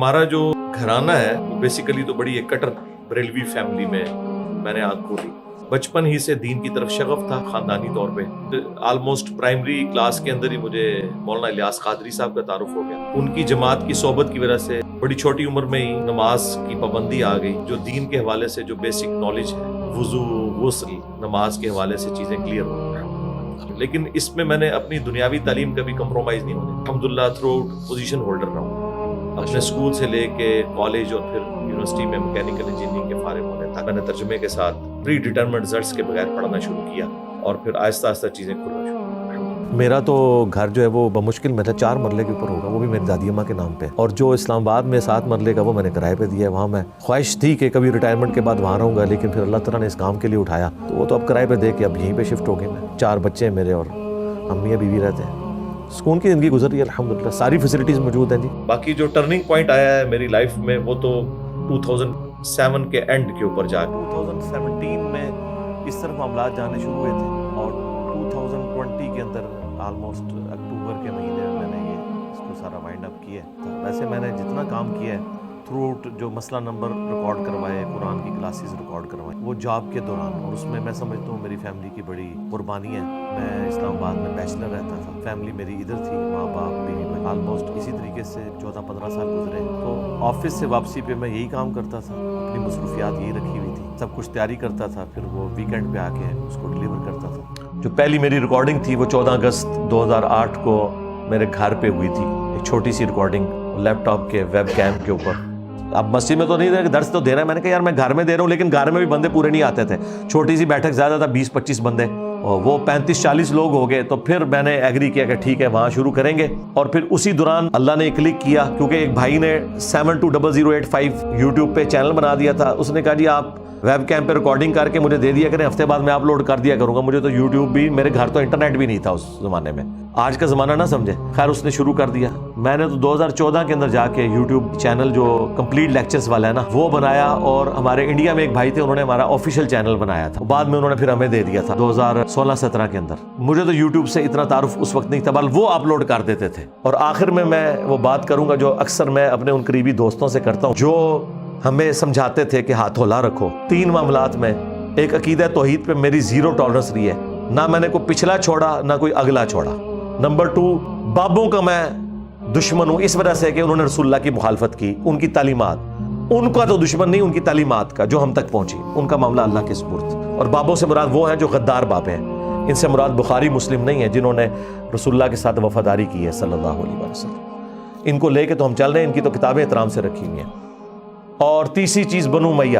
ہمارا جو گھرانہ ہے وہ بیسیکلی تو بڑی ایک کٹر بریلوی فیملی میں نے آنکھ کھولی. بچپن ہی سے دین کی طرف شغف تھا خاندانی طور پہ. آلموسٹ پرائمری کلاس کے اندر ہی مجھے مولانا الیاس قادری صاحب کا تعارف ہو گیا. ان کی جماعت کی صحبت کی وجہ سے بڑی چھوٹی عمر میں ہی نماز کی پابندی آ گئی. جو دین کے حوالے سے جو بیسک نالج ہے, وضو, غسل, نماز کے حوالے سے چیزیں کلیئر ہو گئی. لیکن اس میں نے اپنی دنیاوی تعلیم کا بھی کمپرومائز نہیں ہونے. الحمدللہ تھرو آؤٹ پوزیشن ہولڈر رہا ہوں. اپنے اسکول سے لے کے کالج اور پھر یونیورسٹی میں میکینیکل انجینئرنگ کے فارغ ہونے تک میں نے ترجمے کے ساتھ پری ڈیٹرمنڈ رزلٹس کے بغیر پڑھنا شروع کیا اور پھر آہستہ آہستہ چیزیں کھلنا شروع. میرا تو گھر جو ہے وہ بمشکل میں تھا 4 مرلے کے اوپر ہوگا, وہ بھی میری دادی اماں کے نام پہ. اور جو اسلام آباد میں 7 مرلے کا وہ میں نے کرائے پہ دیا ہے. وہاں میں خواہش تھی کہ کبھی ریٹائرمنٹ کے بعد وہاں رہوں گا, لیکن پھر اللہ تعالیٰ نے اس کام کے لیے اٹھایا تو وہ تو اب کرائے پہ دے کے اب یہیں پہ شفٹ ہو گئے. میں 4 بچے ہیں میرے اور امی بیوی رہتے ہیں. سکون کی زندگی گزر رہی ہے الحمدللہ, ساری فیسلٹیز موجود ہیں جی. باقی جو ٹرننگ پوائنٹ آیا ہے میری لائف میں وہ تو 2007 کے اینڈ کے اوپر جا کے 2017 میں اس طرف معاملات جانے شروع ہوئے تھے اور 2020 کے اندر آلموسٹ اکتوبر کے مہینے میں نے یہ اس کو سارا وائنڈ اپ کیا ہے. ویسے میں نے جتنا کام کیا ہے تھرو آؤٹ, جو مسئلہ نمبر ریکارڈ کروائے, قرآن کی کلاسز ریکارڈ کروائے, وہ جاب کے دوران, اور اس میں سمجھتا ہوں میری فیملی کی بڑی قربانی ہے. میں اسلام آباد میں بیچلر رہتا تھا, فیملی میری ادھر تھی, ماں باپ بیوی میں آلموسٹ اسی طریقے سے 14-15 سال گزرے. تو آفس سے واپسی پہ میں یہی کام کرتا تھا, اپنی مصروفیات یہی رکھی ہوئی تھی, سب کچھ تیاری کرتا تھا, پھر وہ ویکینڈ پہ آ کے اس کو ڈلیور کرتا تھا. جو پہلی میری ریکارڈنگ تھی وہ 14 اگست 2008 کو میرے گھر پہ ہوئی تھی. ایک چھوٹی سی ریکارڈنگ لیپ ٹاپ کے ویب کیم کے اوپر. اب مسجد میں تو نہیں دے, درس تو دے رہا ہے, میں نے کہا یار میں گھر میں دے رہا ہوں, لیکن گھر میں بھی بندے پورے نہیں آتے تھے. چھوٹی سی بیٹھک, زیادہ تھا 20-25 بندے, اور وہ 35-40 لوگ ہو گئے. تو پھر میں نے ایگری کیا کہ ٹھیک ہے وہاں شروع کریں گے. اور پھر اسی دوران اللہ نے کلک کیا, کیونکہ ایک بھائی نے 720085 یوٹیوب پہ چینل بنا دیا تھا. اس نے کہا جی آپ ویب کیم پہ ریکارڈنگ کر کے مجھے دے دیا کریں, ہفتے بعد میں اپلوڈ کر دیا کروں گا. مجھے تو یوٹیوب بھی, میرے گھر تو انٹرنیٹ بھی نہیں تھا اس زمانے میں, آج کا زمانہ نہ سمجھے. خیر اس نے شروع کر دیا. میں نے تو 2014 کے اندر جا کے یوٹیوب چینل جو کمپلیٹ لیکچرز والا ہے نا وہ بنایا, اور ہمارے انڈیا میں ایک بھائی تھے, انہوں نے ہمارا آفیشیل چینل بنایا تھا. بعد میں انہوں نے پھر ہمیں دے دیا تھا 2016-17 کے اندر. مجھے تو یوٹیوب سے اتنا تعارف اس وقت نہیں تھا, بل وہ اپلوڈ کر دیتے تھے. اور آخر میں وہ بات کروں گا جو اکثر میں اپنے ان قریبی دوستوں سے کرتا ہوں, جو ہمیں سمجھاتے تھے کہ ہاتھ ہلا رکھو 3 معاملات میں. ایک عقیدہ توحید پہ میری 0 ٹالرنس رہی ہے, نہ میں نے کوئی پچھلا چھوڑا نہ کوئی اگلا چھوڑا. نمبر 2, بابوں کا میں دشمن ہوں اس وجہ سے کہ انہوں نے رسول اللہ کی مخالفت کی. ان کی تعلیمات, ان کا تو دشمن نہیں, ان کی تعلیمات کا جو ہم تک پہنچی, ان کا معاملہ اللہ کے سپرد. اور بابوں سے مراد وہ ہیں جو غدار بابے ہیں, ان سے مراد بخاری مسلم نہیں ہے, جنہوں نے رسول اللہ کے ساتھ وفاداری کی ہے صلی اللہ علیہ وسلم. ان کو لے کے تو ہم چل رہے ہیں, ان کی تو کتابیں احترام سے رکھی ہوئی ہیں. اور تیسری چیز بنو امیہ.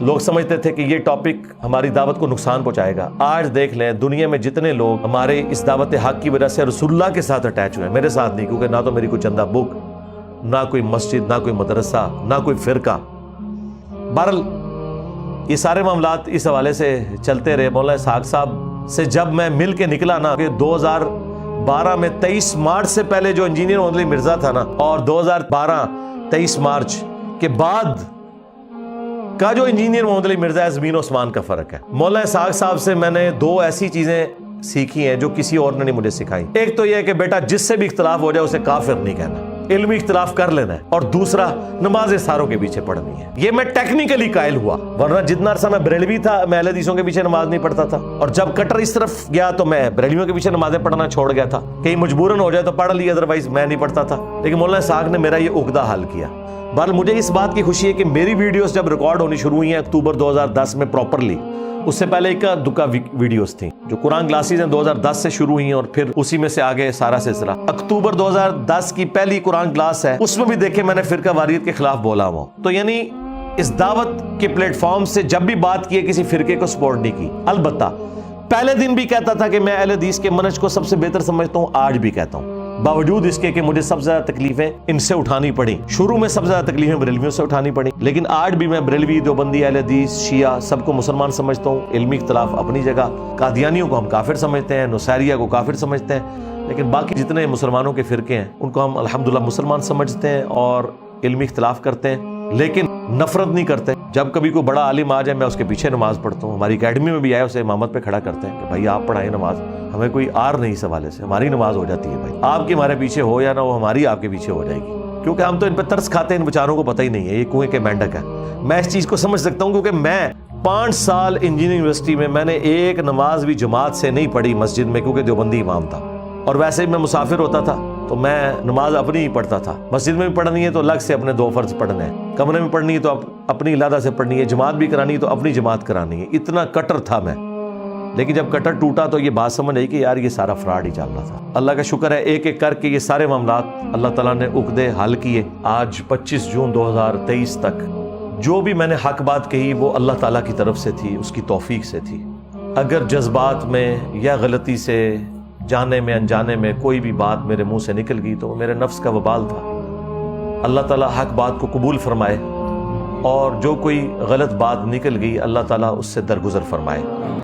لوگ سمجھتے تھے کہ یہ ٹاپک ہماری دعوت کو نقصان پہنچائے گا. آج دیکھ لیں دنیا میں جتنے لوگ ہمارے اس دعوت حق کی وجہ سے رسول اللہ کے ساتھ اٹیچ ہوئے ہیں, میرے ساتھ نہیں, کیونکہ نہ تو میری کوئی چندہ بک, نہ کوئی مسجد, نہ کوئی مدرسہ, نہ کوئی فرقہ. بہرحال یہ سارے معاملات اس حوالے سے چلتے رہے. مولانا اسحاق صاحب سے جب میں مل کے نکلا نا کہ 2012 میں 23 مارچ سے پہلے جو انجینئر محمد علی مرزا تھا نا, اور 2012 23 مارچ کے بعد کا جو انجینئر محمد علی مرزا ہے, زمین و آسمان کا فرق ہے. مولانا اسحاق صاحب سے میں نے 2 ایسی چیزیں سیکھی ہیں جو کسی اور نے نہیں مجھے سکھائی. ایک تو یہ ہے کہ بیٹا جس سے بھی اختلاف ہو جائے اسے کافر نہیں کہنا, علمی اختلاف کر لینا ہے. اور دوسرا, نماز ساروں کے پیچھے پڑھنی ہے. یہ میں ٹیکنیکلی قائل ہوا, ورنہ جتنا عرصہ میں بریلوی تھا میں اہل حدیثوں کے پیچھے نماز نہیں پڑھتا تھا, اور جب کٹر اس طرف گیا تو میں بریلویوں کے پیچھے نمازیں پڑھنا چھوڑ گیا تھا. کہیں مجبوراً ہو جائے تو پڑھ لی, ادروائز میں نہیں پڑھتا تھا. لیکن مولانا اسحاق نے میرا یہ عقدہ حل کیا. بہرحال مجھے اس بات کی خوشی ہے کہ میری ویڈیوز جب ریکارڈ ہونی شروع ہوئی ہیں اکتوبر 2010 میں پراپرلی, اس سے پہلے اکا دکا ویڈیوز تھیں جو قرآن کلاسز ہیں 2010 سے شروع ہوئی ہیں, اور پھر اسی میں سے آگے سارا سلسلہ. اکتوبر 2010 کی پہلی قرآن کلاس ہے, اس میں بھی دیکھیں میں نے فرقہ واریت کے خلاف بولا ہوا. تو یعنی اس دعوت کے پلیٹ فارم سے جب بھی بات کی ہے کسی فرقے کو سپورٹ نہیں کی. البتہ پہلے دن بھی کہتا تھا کہ میں اہل حدیث کے منہج کو سب سے بہتر سمجھتا ہوں, آج بھی کہتا ہوں, باوجود اس کے کہ مجھے سب سے زیادہ تکلیفیں ان سے اٹھانی پڑی. شروع میں سب سے زیادہ تکلیفیں بریلویوں سے اٹھانی پڑی, لیکن آج بھی میں بریلوی, دیوبندی, اہل حدیث, شیعہ سب کو مسلمان سمجھتا ہوں. علمی اختلاف اپنی جگہ, قادیانیوں کو ہم کافر سمجھتے ہیں, نصیریہ کو کافر سمجھتے ہیں, لیکن باقی جتنے مسلمانوں کے فرقے ہیں ان کو ہم الحمدللہ مسلمان سمجھتے ہیں اور علمی اختلاف کرتے ہیں, لیکن نفرت نہیں کرتے. جب کبھی کوئی بڑا عالم آ جائے میں اس کے پیچھے نماز پڑھتا ہوں. ہماری اکیڈمی میں بھی آئے, اسے امامت پہ کھڑا کرتے ہیں کہ بھائی آپ پڑھائیں نماز, ہمیں کوئی آر نہیں اس حوالے سے, ہماری نماز ہو جاتی ہے. بھائی آپ کے ہمارے پیچھے ہو یا نہ ہو, ہماری آپ کے پیچھے ہو جائے گی. کیونکہ ہم تو ان پہ ترس کھاتے ہیں، ان بیچاروں کو پتہ ہی نہیں ہے یہ کنویں کے مینڈک ہے. میں اس چیز کو سمجھ سکتا ہوں کیونکہ میں 5 سال انجینئرنگ یونیورسٹی میں نے ایک نماز بھی جماعت سے نہیں پڑھی مسجد میں، کیونکہ دیوبندی امام تھا. اور ویسے ہی میں مسافر ہوتا تھا تو میں نماز اپنی ہی پڑھتا تھا. مسجد میں بھی پڑھنی ہے تو الگ سے اپنے 2 فرض پڑھنے ہیں، کمرے میں پڑھنی ہے تو اپنی علیحدہ سے پڑھنی ہے، جماعت بھی کرانی ہے تو اپنی جماعت کرانی ہے. اتنا کٹر تھا میں. لیکن جب کٹر ٹوٹا تو یہ بات سمجھ آئی کہ یار یہ سارا فراڈ ہی چل رہا تھا. اللہ کا شکر ہے ایک ایک کر کے یہ سارے معاملات اللہ تعالیٰ نے عقدے حل کیے. آج 25 جون 2023 تک جو بھی میں نے حق بات کہی وہ اللہ تعالیٰ کی طرف سے تھی، اس کی توفیق سے تھی. اگر جذبات میں یا غلطی سے، جانے میں انجانے میں کوئی بھی بات میرے منہ سے نکل گئی تو وہ میرے نفس کا وبال تھا. اللہ تعالیٰ حق بات کو قبول فرمائے، اور جو کوئی غلط بات نکل گئی اللہ تعالیٰ اس سے درگزر فرمائے.